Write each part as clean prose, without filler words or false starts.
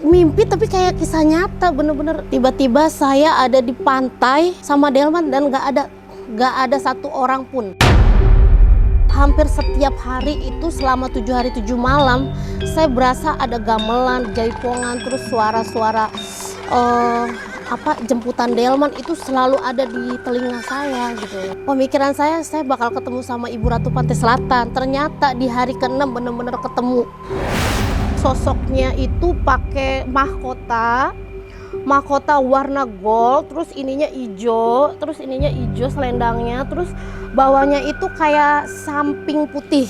mimpi tapi kayak kisah nyata, bener-bener tiba-tiba saya ada di pantai sama delman dan nggak ada satu orang pun. Hampir setiap hari itu selama 7 hari 7 malam saya berasa ada gamelan, jaipongan, terus suara-suara jemputan delman itu selalu ada di telinga saya gitu. Pemikiran saya bakal ketemu sama Ibu Ratu Pantai Selatan. Ternyata di hari ke-6 bener-bener ketemu. Sosoknya itu pakai mahkota warna gold, terus ininya hijau, selendangnya, terus bawahnya itu kayak samping putih.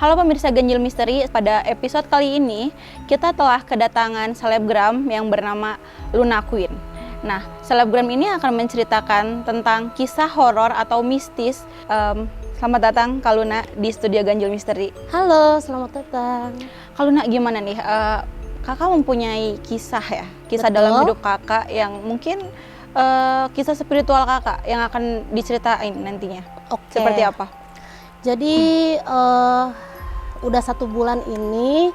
Halo pemirsa Ganjil Misteri, pada episode kali ini kita telah kedatangan selebgram yang bernama Luna Queen. Nah, selebgram ini akan menceritakan tentang kisah horor atau mistis. Selamat datang Kak Luna di studio Ganjil Misteri. Halo, selamat datang. Kak Luna, gimana nih? Kakak mempunyai kisah ya? Kisah Betul. dalam hidup kakak yang mungkin kisah spiritual kakak yang akan diceritain nantinya. Oke. Seperti apa? Jadi udah 1 bulan ini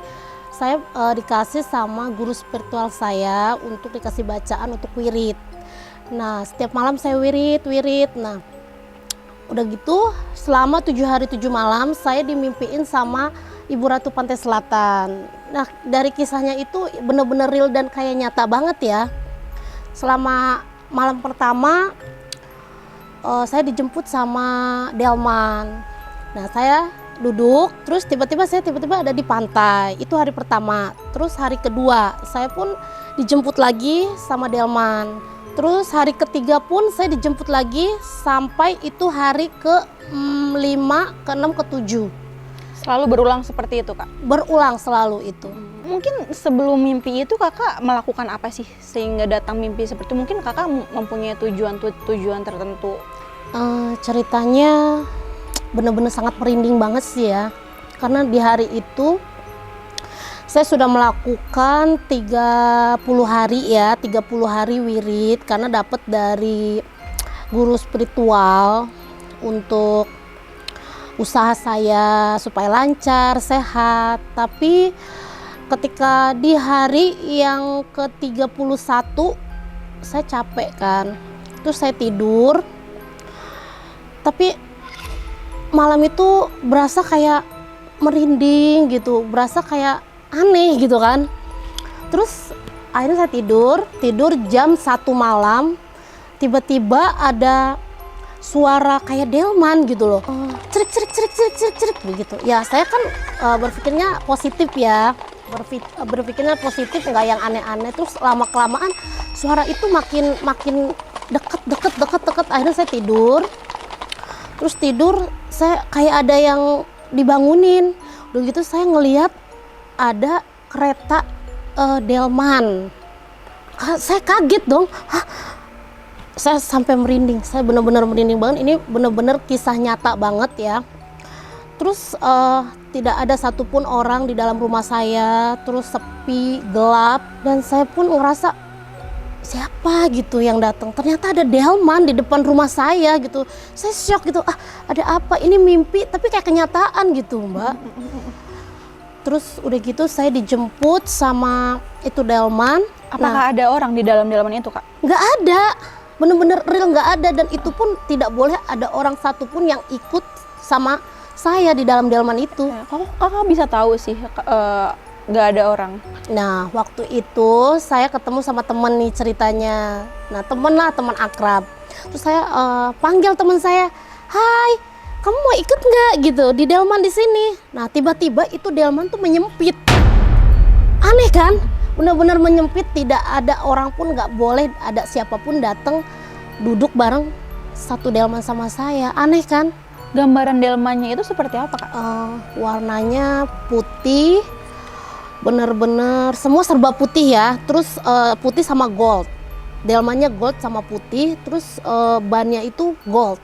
saya dikasih sama guru spiritual saya untuk dikasih bacaan untuk wirid. Nah, setiap malam saya wirid. Nah, udah gitu selama 7 hari 7 malam saya dimimpiin sama Ibu Ratu Pantai Selatan. Nah, dari kisahnya itu bener-bener real dan kayak nyata banget ya. Selama malam pertama saya dijemput sama delman. Nah, saya duduk, terus tiba-tiba ada di pantai. Itu hari pertama. Terus hari kedua, saya pun dijemput lagi sama delman. Terus hari ketiga pun saya dijemput lagi sampai itu hari ke-5, ke-6, ke-7. Selalu berulang seperti itu, Kak? Berulang selalu itu. Mungkin sebelum mimpi itu kakak melakukan apa sih sehingga datang mimpi seperti itu? Mungkin kakak mempunyai tujuan tertentu? Ceritanya benar-benar sangat merinding banget sih ya, karena di hari itu saya sudah melakukan 30 hari wirid karena dapat dari guru spiritual untuk usaha saya supaya lancar, sehat. Tapi ketika di hari yang ke-31 saya capek kan, terus saya tidur, tapi malam itu berasa kayak merinding gitu, berasa kayak aneh gitu kan. Terus akhirnya saya tidur jam 1 malam, tiba-tiba ada suara kayak delman gitu loh, cerik begitu. Ya saya kan berpikirnya positif ya, berpikirnya positif, nggak yang aneh-aneh. Terus lama-kelamaan suara itu makin deket. Akhirnya saya tidur. Terus tidur, saya kayak ada yang dibangunin. Udah gitu saya ngelihat ada kereta delman. Saya kaget dong. Saya sampai merinding. Saya benar-benar merinding banget. Ini benar-benar kisah nyata banget ya. Terus tidak ada satupun orang di dalam rumah saya. Terus sepi, gelap. Dan saya pun ngerasa siapa gitu yang datang. Ternyata ada delman di depan rumah saya gitu. Saya shock gitu, ada apa, ini mimpi tapi kayak kenyataan gitu Mbak. Terus udah gitu saya dijemput sama itu delman. Apakah ada orang di dalam delman itu, Kak? Nggak ada, bener-bener real nggak ada. Dan itu pun tidak boleh ada orang satupun yang ikut sama saya di dalam delman itu. Kakak bisa tahu sih nggak ada orang. Nah, waktu itu saya ketemu sama temen nih ceritanya. Nah, temen akrab. Terus saya panggil teman saya, "Hai, kamu mau ikut nggak gitu di delman di sini?" Nah, tiba-tiba itu delman tuh menyempit. Aneh kan? Benar-benar menyempit, tidak ada orang pun, nggak boleh ada siapapun datang duduk bareng satu delman sama saya. Aneh kan? Gambaran delmannya itu seperti apa, Kak? Warnanya putih. Bener-bener semua serba putih ya, terus putih sama gold. Delmannya gold sama putih, terus bannya itu gold.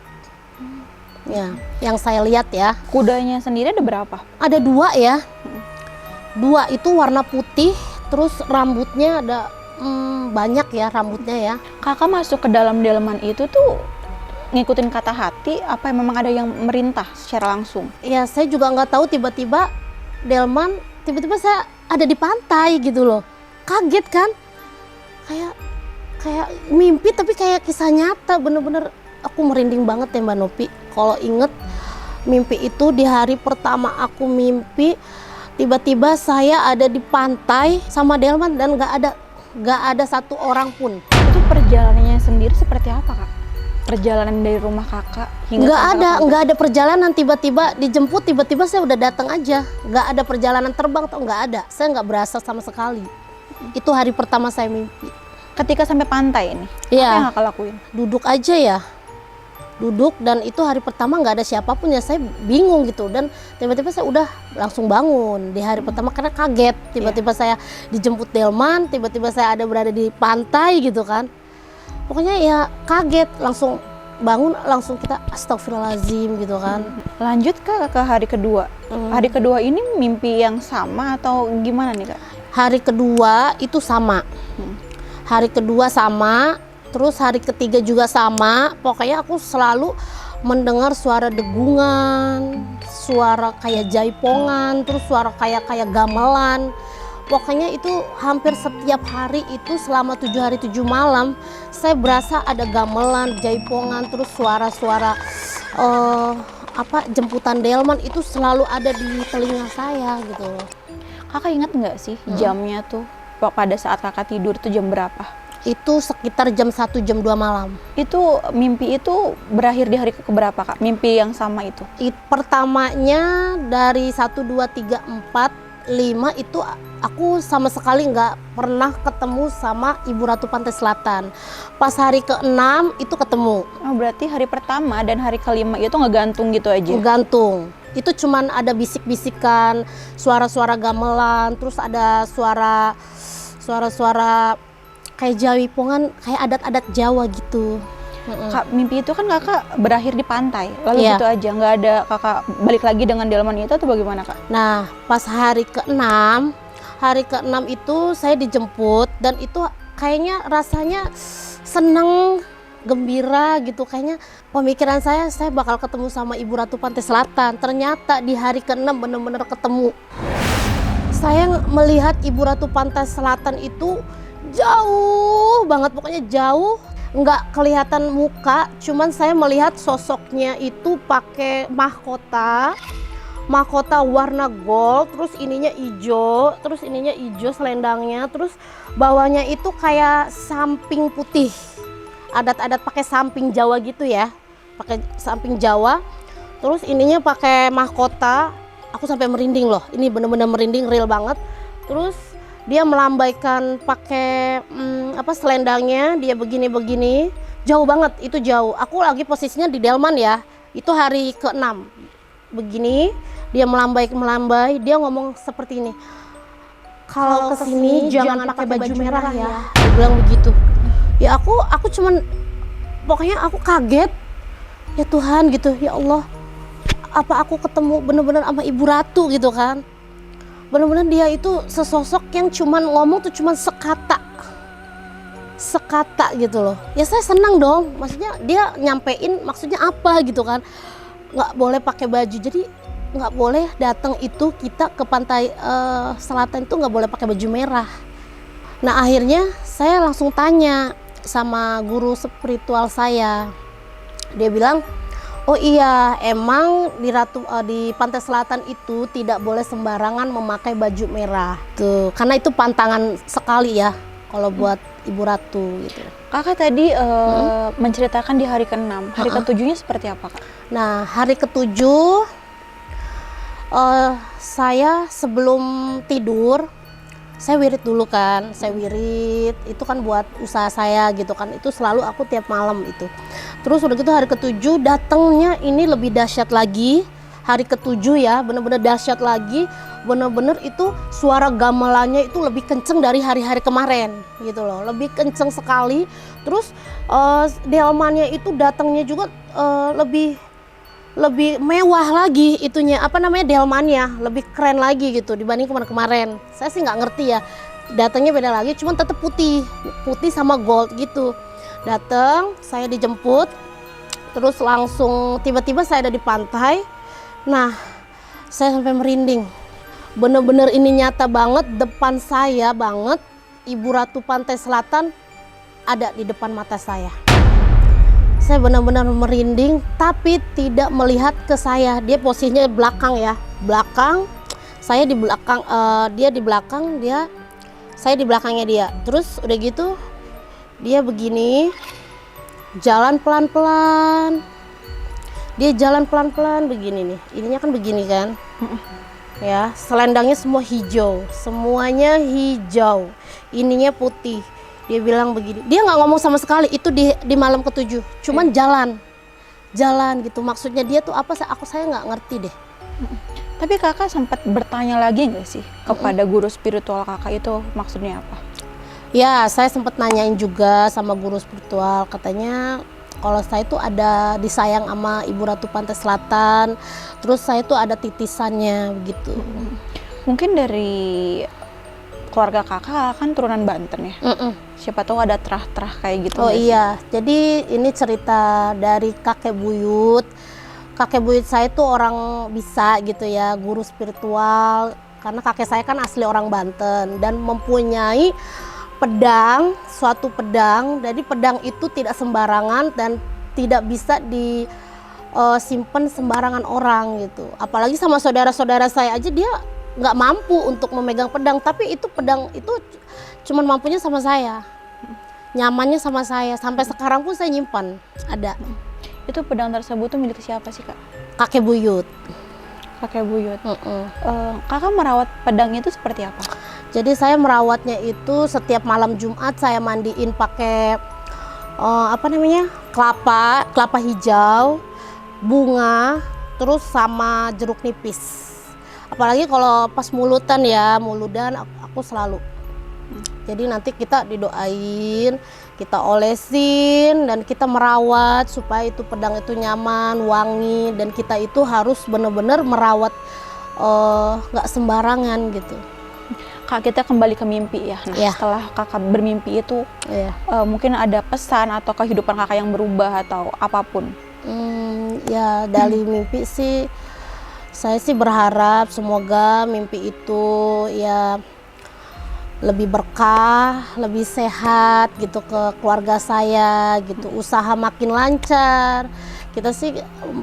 Ya, yang saya lihat ya. Kudanya sendiri ada berapa? Ada 2 ya. Dua itu warna putih, terus rambutnya ada banyak ya rambutnya ya. Kakak masuk ke dalam delman itu tuh ngikutin kata hati apa memang ada yang merintah secara langsung? Ya saya juga nggak tahu, tiba-tiba delman, tiba-tiba saya ada di pantai gitu loh. Kaget kan? Kayak mimpi tapi kayak kisah nyata, bener-bener aku merinding banget ya Mbak Nopi. Kalau inget mimpi itu di hari pertama aku mimpi, tiba-tiba saya ada di pantai sama delman dan nggak ada satu orang pun. Itu perjalanannya sendiri seperti apa Kak? Perjalanan dari rumah Kakak hingga nggak ada perjalanan, tiba-tiba dijemput, tiba-tiba saya udah datang aja. Nggak ada perjalanan terbang atau nggak ada. Saya nggak berasa sama sekali. Itu hari pertama saya mimpi. Ketika sampai pantai ini, Iya. apa yang Kakak lakuin? Duduk aja ya, duduk, dan itu hari pertama nggak ada siapapun ya, saya bingung gitu, dan tiba-tiba saya udah langsung bangun di hari pertama karena kaget, tiba-tiba saya dijemput delman, tiba-tiba saya ada berada di pantai gitu kan, pokoknya ya kaget, langsung bangun, langsung kita astagfirullahaladzim gitu kan. Lanjut ke hari kedua. Hari kedua ini mimpi yang sama atau gimana nih Kak? Hari kedua itu sama, hari kedua sama. Terus hari ketiga juga sama, pokoknya aku selalu mendengar suara degungan, suara kayak jaipongan, terus suara kayak gamelan. Pokoknya itu hampir setiap hari itu selama 7 hari 7 malam, saya berasa ada gamelan, jaipongan, terus suara-suara jemputan delman itu selalu ada di telinga saya gitu. Kakak ingat nggak sih jamnya tuh pada saat kakak tidur itu jam berapa? Itu sekitar jam 1 jam 2 malam. Itu mimpi itu berakhir di hari keberapa Kak? Mimpi yang sama itu? Pertamanya dari 1, 2, 3, 4, 5 itu aku sama sekali nggak pernah ketemu sama Ibu Ratu Pantai Selatan. Pas hari ke-6 itu ketemu. Oh, berarti hari pertama dan hari kelima itu ngegantung gitu aja? Ngegantung. Itu cuman ada bisik-bisikan, suara-suara gamelan, terus ada suara-suara kayak jaipongan, kayak adat-adat Jawa gitu. Kak, mimpi itu kan kakak berakhir di pantai, lalu Iya. gitu aja, nggak ada kakak balik lagi dengan delman itu atau bagaimana Kak? Nah, pas hari ke-6 itu saya dijemput, dan itu kayaknya rasanya seneng, gembira gitu. Kayaknya pemikiran saya bakal ketemu sama Ibu Ratu Pantai Selatan. Ternyata di hari ke-6 bener-bener ketemu. Saya melihat Ibu Ratu Pantai Selatan itu jauh banget, pokoknya jauh, nggak kelihatan muka, cuman saya melihat sosoknya itu pakai mahkota warna gold, terus ininya hijau, selendangnya, terus bawahnya itu kayak samping putih, adat-adat pakai samping Jawa gitu ya, pakai samping Jawa, terus ininya pakai mahkota. Aku sampai merinding loh, ini bener-bener merinding, real banget. Terus dia melambaikan pakai selendangnya, dia begini-begini, jauh banget, itu jauh. Aku lagi posisinya di delman ya, itu hari ke-6. Begini, dia melambai, dia ngomong seperti ini. Kalau kesini jangan pakai baju merah ya. Dia bilang begitu. Ya aku cuman, pokoknya aku kaget. Ya Tuhan gitu, ya Allah. Apa aku ketemu bener-bener sama Ibu Ratu gitu kan. Bener-bener dia itu sesosok yang cuman ngomong tuh cuman sekata gitu loh. Ya saya senang dong, maksudnya dia nyampein maksudnya apa gitu kan. Nggak boleh pakai baju, jadi nggak boleh datang itu kita ke pantai selatan itu nggak boleh pakai baju merah. Nah akhirnya saya langsung tanya sama guru spiritual saya. Dia bilang, oh iya, emang di Pantai Selatan itu tidak boleh sembarangan memakai baju merah. Tuh, karena itu pantangan sekali ya kalau buat Ibu Ratu gitu. Kakak tadi menceritakan di hari ke-6, hari ke-7-nya seperti apa Kak? Nah, hari ke-7 saya sebelum tidur, saya wirid dulu kan, itu kan buat usaha saya gitu kan, itu selalu aku tiap malam itu. Terus udah gitu hari ke-7 datangnya ini lebih dahsyat lagi, hari ke-7 ya, bener-bener dahsyat lagi, bener-bener itu suara gamelannya itu lebih kenceng dari hari-hari kemarin gitu loh, lebih kenceng sekali. Terus delmannya itu datangnya juga lebih lebih mewah lagi itunya, apa namanya, delmannya lebih keren lagi gitu dibanding kemarin-kemarin. Saya sih nggak ngerti ya, datangnya beda lagi, cuman tetap putih sama gold gitu. Datang, saya dijemput, terus langsung tiba-tiba saya ada di pantai. Nah, saya sampai merinding, bener-bener ini nyata banget depan saya banget, Ibu Ratu Pantai Selatan ada di depan mata saya. Saya benar-benar merinding, tapi tidak melihat ke saya. Dia posisinya belakang ya, belakang. Saya di belakang, dia di belakang, saya di belakangnya dia. Terus udah gitu, dia begini, jalan pelan-pelan. Dia jalan pelan-pelan begini nih. Ininya kan begini kan, ya. Selendangnya semua hijau, semuanya hijau. Ininya putih. Dia bilang begini, dia nggak ngomong sama sekali, itu di malam ke-7, cuman jalan gitu. Maksudnya dia tuh apa, saya nggak ngerti deh. Tapi kakak sempat bertanya lagi nggak sih kepada guru spiritual kakak itu maksudnya apa? Ya, saya sempat nanyain juga sama guru spiritual, katanya kalau saya tuh ada disayang sama Ibu Ratu Pantai Selatan, terus saya tuh ada titisannya begitu. Mungkin dari keluarga kakak kan turunan Banten ya. Siapa tahu ada terah-terah kayak gitu. Oh iya, jadi ini cerita dari kakek buyut. Kakek buyut saya tuh orang bisa gitu ya, guru spiritual. Karena kakek saya kan asli orang Banten dan mempunyai pedang, suatu pedang. Jadi pedang itu tidak sembarangan dan tidak bisa disimpan sembarangan orang gitu. Apalagi sama saudara-saudara saya aja dia nggak mampu untuk memegang pedang, tapi itu pedang itu cuman mampunya sama saya, nyamannya sama saya, sampai sekarang pun saya nyimpan ada. Itu pedang tersebut tuh milik siapa sih kak? Kakek buyut. Kakek buyut. Kakak merawat pedang itu seperti apa? Jadi saya merawatnya itu setiap malam Jumat saya mandiin pakai apa namanya, kelapa hijau, bunga, terus sama jeruk nipis. Apalagi kalau pas muludan aku selalu. Jadi nanti kita didoain, kita olesin dan kita merawat supaya itu pedang itu nyaman, wangi, dan kita itu harus benar-benar merawat nggak sembarangan gitu. Kak, kita kembali ke mimpi ya. Nah, setelah kakak bermimpi itu mungkin ada pesan atau kehidupan kakak yang berubah atau apapun? Ya dari mimpi sih saya sih berharap semoga mimpi itu ya lebih berkah, lebih sehat gitu ke keluarga saya gitu, usaha makin lancar. Kita sih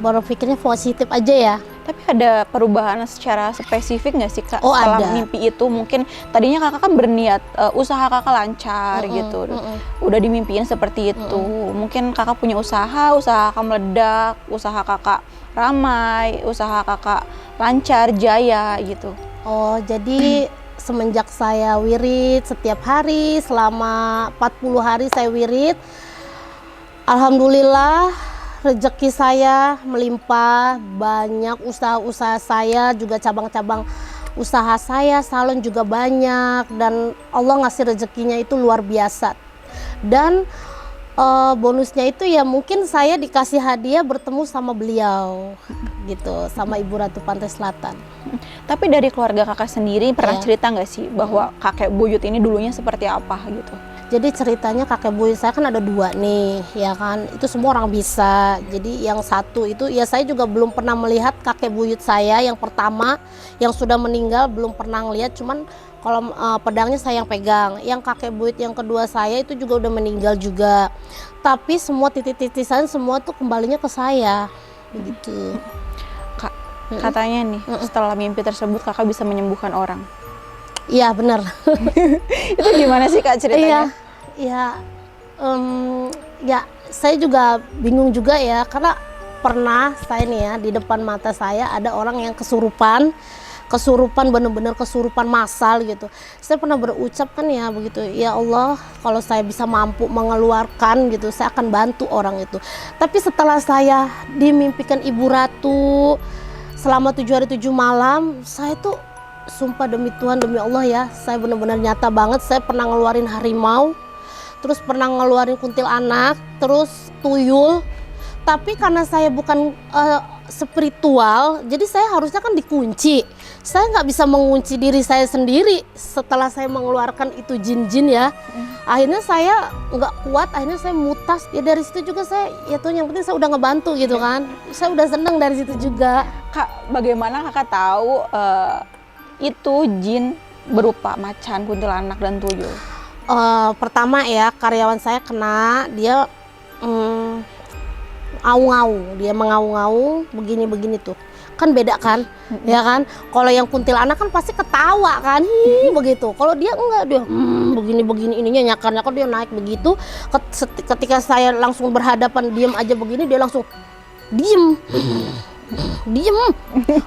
berpikirnya positif aja ya. Tapi ada perubahan secara spesifik nggak sih kak setelah ada. mimpi itu? Mungkin tadinya kakak kan berniat usaha kakak lancar gitu, udah dimimpiin seperti itu. Mungkin kakak punya usaha kakak meledak, usaha kakak ramai, usaha kakak lancar, jaya gitu. Oh, jadi semenjak saya wirid setiap hari selama 40 hari saya wirid, alhamdulillah rezeki saya melimpah, banyak usaha-usaha saya, juga cabang-cabang usaha saya, salon juga banyak, dan Allah ngasih rezekinya itu luar biasa. Dan bonusnya itu ya mungkin saya dikasih hadiah bertemu sama beliau gitu, sama Ibu Ratu Pantai Selatan. Tapi dari keluarga kakak sendiri pernah cerita nggak sih bahwa kakek buyut ini dulunya seperti apa gitu? Jadi ceritanya kakek buyut saya kan ada 2 nih, ya kan, itu semua orang bisa. Jadi yang satu itu ya saya juga belum pernah melihat kakek buyut saya yang pertama yang sudah meninggal, belum pernah ngeliat, cuman kalau pedangnya saya yang pegang. Yang kakek buyut yang kedua saya itu juga udah meninggal juga. Tapi semua titik-titisan semua tuh kembalinya ke saya. Begitu. Kak, katanya nih setelah mimpi tersebut kakak bisa menyembuhkan orang. Iya, benar. Itu gimana sih kak ceritanya? Iya. Ya saya juga bingung juga ya, karena pernah saya nih ya di depan mata saya ada orang yang kesurupan, bener-bener kesurupan massal gitu. Saya pernah berucap kan ya begitu, ya Allah kalau saya bisa mampu mengeluarkan gitu, saya akan bantu orang itu. Tapi setelah saya dimimpikan Ibu Ratu selama 7 hari 7 malam, saya tuh sumpah demi Tuhan, demi Allah ya, saya benar-benar nyata banget, saya pernah ngeluarin harimau, terus pernah ngeluarin kuntilanak, terus tuyul. Tapi karena saya bukan spiritual, jadi saya harusnya kan dikunci. Saya nggak bisa mengunci diri saya sendiri setelah saya mengeluarkan itu jin-jin ya. Akhirnya saya nggak kuat, akhirnya saya mutas. Ya dari situ juga saya, ya tuh yang penting saya udah ngebantu gitu kan. Saya udah seneng dari situ juga. Kak, bagaimana kakak tahu itu jin berupa macan, kuntilanak, dan tuyul? Pertama ya, karyawan saya kena, dia ngaung-ngaung, dia mengaung-ngaung begini-begini tuh. Kan beda kan, ya kan? Kalau yang kuntilanak kan pasti ketawa kan, begitu. Kalau dia enggak, dia begini-begini ininya nyakar-nyakar, dia naik begitu. Ketika saya langsung berhadapan diam aja begini, dia langsung diem.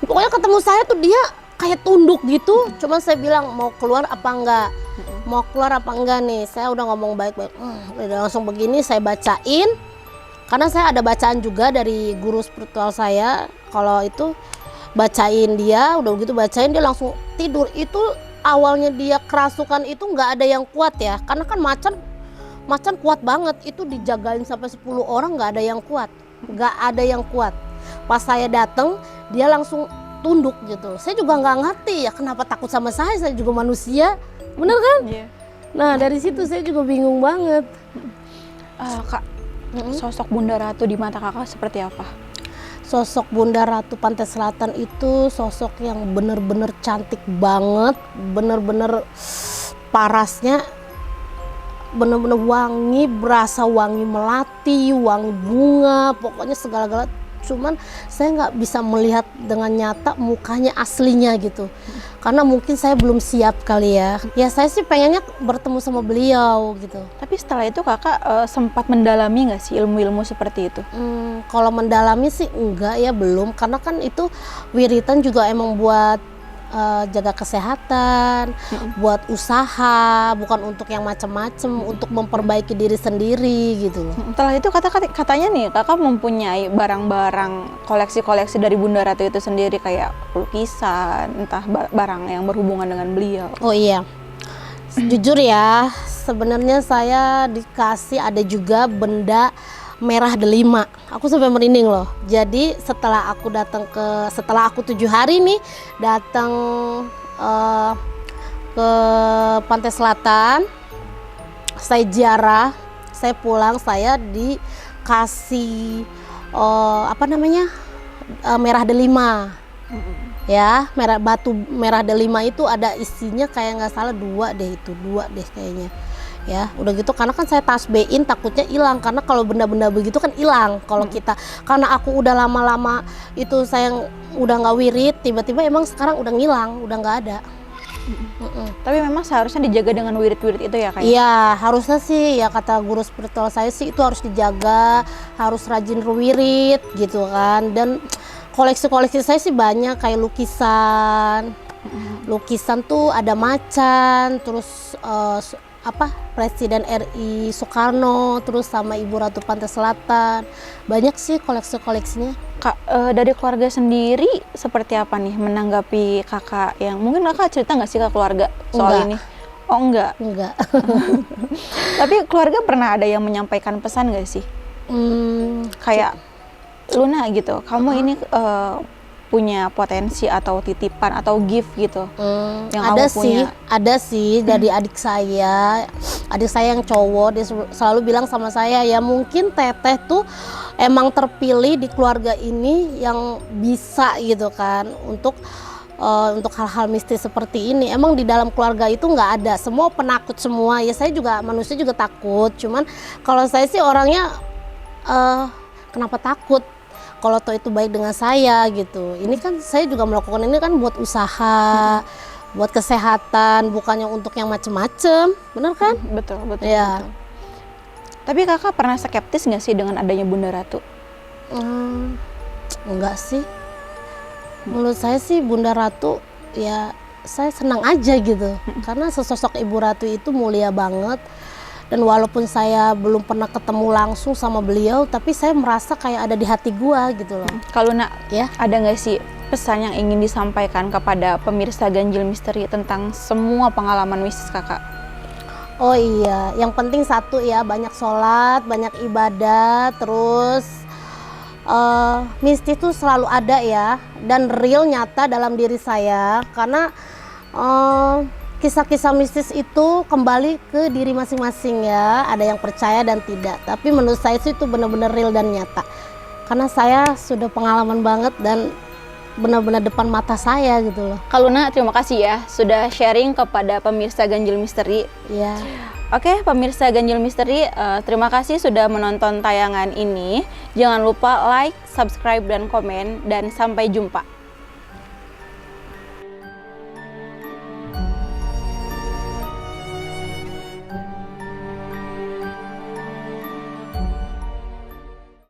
Pokoknya ketemu saya tuh dia kayak tunduk gitu. Cuman saya bilang mau keluar apa enggak? Mau keluar apa enggak nih? Saya udah ngomong baik-baik. Udah langsung begini saya bacain. Karena saya ada bacaan juga dari guru spiritual saya. Kalau itu bacain dia, udah begitu bacain dia langsung tidur. Itu awalnya dia kerasukan itu nggak ada yang kuat ya. Karena kan macan kuat banget. Itu dijagain sampai 10 orang nggak ada yang kuat. Nggak ada yang kuat. Pas saya datang dia langsung tunduk gitu. Saya juga nggak ngerti ya kenapa takut sama saya juga manusia. Bener kan? Iya. Nah dari situ saya juga bingung banget. Kak, sosok Bunda Ratu di mata kakak seperti apa? Sosok Bunda Ratu Pantai Selatan itu sosok yang bener-bener cantik banget, bener-bener parasnya bener-bener wangi, berasa wangi melati, wangi bunga, pokoknya segala-gala. Cuman saya nggak bisa melihat dengan nyata mukanya aslinya gitu, karena mungkin saya belum siap kali ya. Ya saya sih pengennya bertemu sama beliau gitu. Tapi setelah itu kakak sempat mendalami nggak sih ilmu-ilmu seperti itu? Kalau mendalami sih enggak ya, belum, karena kan itu wiritan juga emang buat jaga kesehatan, buat usaha, bukan untuk yang macam-macam, untuk memperbaiki diri sendiri gitu loh. Setelah itu katanya nih kakak mempunyai barang-barang koleksi-koleksi dari Bunda Ratu itu sendiri, kayak lukisan, entah barang yang berhubungan dengan beliau. Oh iya, jujur ya, sebenarnya saya dikasih ada juga benda merah delima. Aku sampai merinding loh. Jadi setelah aku 7 hari nih datang ke Pantai Selatan, saya ziarah, saya pulang, saya dikasih merah delima. Ya, batu merah delima itu ada isinya kayak nggak salah 2 deh kayaknya. Ya udah gitu, karena kan saya tasbein takutnya hilang, karena kalau benda-benda begitu kan hilang kalau kita, karena aku udah lama-lama itu saya udah nggak wirid, tiba-tiba emang sekarang udah ngilang, udah nggak ada. Tapi memang seharusnya dijaga dengan wirid-wirid itu ya Kak? Iya harusnya sih ya, kata guru spiritual saya sih itu harus dijaga, harus rajin wirid gitu kan. Dan koleksi saya sih banyak, kayak lukisan tuh ada macan, terus Presiden RI Soekarno, terus sama Ibu Ratu Pantai Selatan. Banyak sih koleksinya. Kak, dari keluarga sendiri seperti apa nih menanggapi kakak yang mungkin kakak cerita nggak sih ke keluarga soal ini? Oh enggak? Enggak. Tapi keluarga pernah ada yang menyampaikan pesan nggak sih? Kayak Luna gitu, kamu ini punya potensi atau titipan atau gift gitu yang ada kamu punya. Ada sih dari adik saya yang cowok, dia selalu bilang sama saya, ya mungkin teteh tuh emang terpilih di keluarga ini yang bisa gitu kan untuk hal-hal mistis seperti ini. Emang di dalam keluarga itu nggak ada, semua penakut semua ya. Saya juga manusia juga takut, cuman kalau saya sih orangnya kenapa takut kalau toh itu baik dengan saya gitu. Ini kan saya juga melakukan ini kan buat usaha, buat kesehatan, bukannya untuk yang macem-macem, bener kan? Betul. Ya. Betul. Tapi kakak pernah skeptis nggak sih dengan adanya Bunda Ratu? Enggak sih. Menurut saya sih Bunda Ratu ya saya senang aja gitu. Karena sesosok Ibu Ratu itu mulia banget. Dan walaupun saya belum pernah ketemu langsung sama beliau, tapi saya merasa kayak ada di hati gua gitu loh. Kalau ya, ada nggak sih pesan yang ingin disampaikan kepada pemirsa Ganjil Misteri tentang semua pengalaman mistis kakak? Oh iya, yang penting satu ya, banyak sholat, banyak ibadah, terus mistis itu selalu ada ya, dan real nyata dalam diri saya, karena kisah-kisah mistis itu kembali ke diri masing-masing ya, ada yang percaya dan tidak, tapi menurut saya sih itu benar-benar real dan nyata, karena saya sudah pengalaman banget dan benar-benar depan mata saya gitu loh. Kak Luna, terima kasih ya sudah sharing kepada pemirsa Ganjil Misteri. Ya. Oke, pemirsa Ganjil Misteri, terima kasih sudah menonton tayangan ini. Jangan lupa like, subscribe, dan komen, dan sampai jumpa.